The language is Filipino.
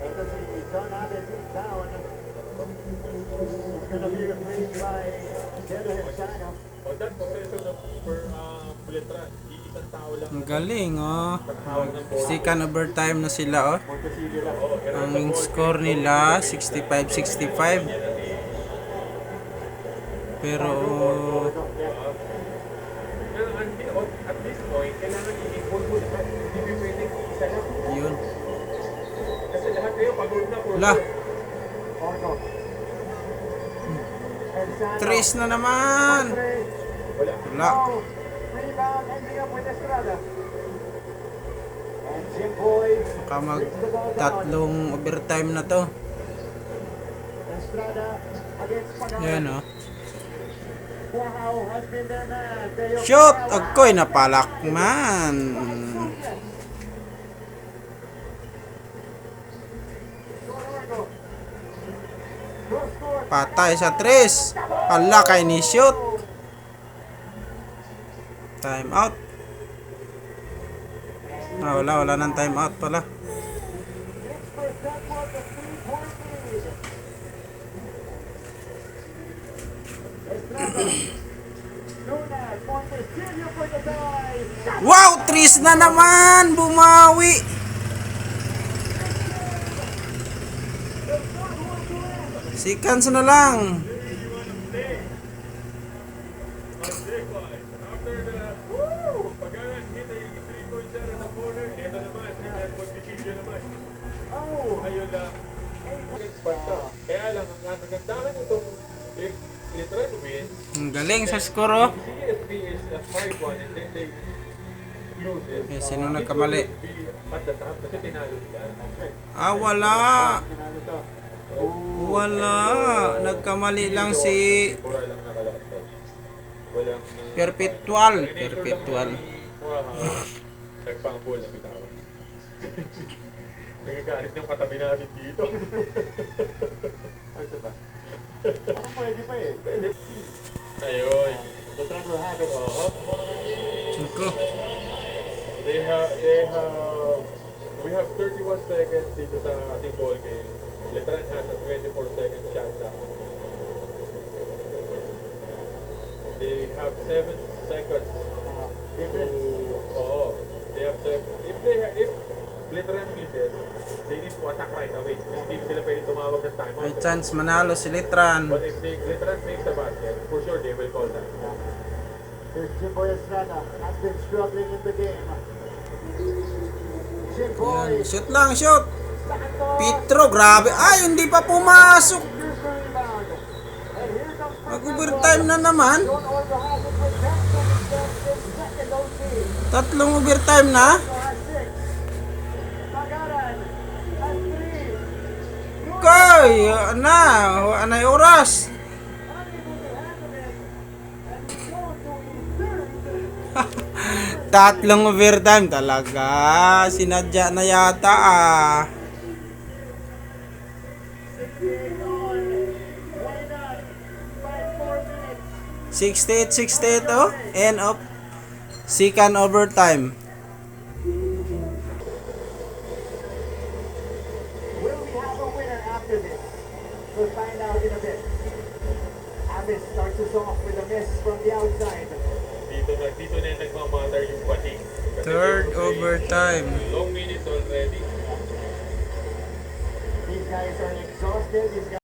Ito si John Abbott down. It's going to be replaced by Jero Hexano. O that possession of bullet run, iisang tao lang. Ang galing, oh. Second overtime na sila, oh. Montesilio lang. Ang score nila, 65-65. Pero, Pero at this point, kailangan i-equal mo lahat. Hindi pwedeng isa lang. yun. Kasi lahat kayo pagod na po. Wala. Orco. Hexano. Tres na naman. Wala. Wala. Oh, rebound ending up with Estrada. And Jim Boy. Baka mag-tatlong overtime na to. Estrada against Pagano. Yan, oh. Wow has been their man. Teo Shoot! Pagano. Agkoy napalakman. Orco. Cross court. Patay sa tres. Hala kay ni shoot. Time out. Wala nang time out pala. Wow! Tris na naman! Bumawi! Seconds na lang. After the Paganan hit a 3-point shot in the corner, ito naman, si Montesilio naman. Ayun lang. Kaya lang, ang nagandahan itong literal win, Ang galing sa score, oh. CSP is a 5-1 and then they lose it. Eh, sino nagkamali? At the top, kasi tinalo nila. Wala. Wala. Nagkamali lang si Pura lang nakalakot. Walang Perpetual. nagpang-ball na bitawan. Nagagalit yung katabi natin dito. Ano ba? Parang pwede pa eh. Ayun. The Trevor Haggard. Cinco. We have 31 seconds dito sa ating ball game. Letran has a 24 second shot clock. They have 7 seconds Difference. they have 7. If Letran misses, they need to attack right away. Hindi sila pwede tumawag ng time. May chance manalo si Litran. But if Letran makes the basket, for sure they will call that. Here's Jim Boy Estrada. Has been struggling in the game. Jim Boy. Yan. Shoot lang, shoot. Second ball. Petro, grabe. Ay, hindi pa pumasok. Here's the rebound. And here comes Mag-overtime na naman. John Orco has it with Jackson. His second OT. Tatlong overtime na. Orco has 6. Pagaran has 3. Koy, anay oras. Unable to handle it. And so to his third. Tatlong overtime talaga. Sinadya na yata, ah. 68 on. 29 by 4 minutes. 68-68, oh. End of second overtime. Will we have a winner after this? We'll find out in a bit. Abbott starts us off with a miss from the outside. Dito na nagmamatter yung bating. Kasi Third they will say, overtime. long minutes already. These guys are exhausted. These guys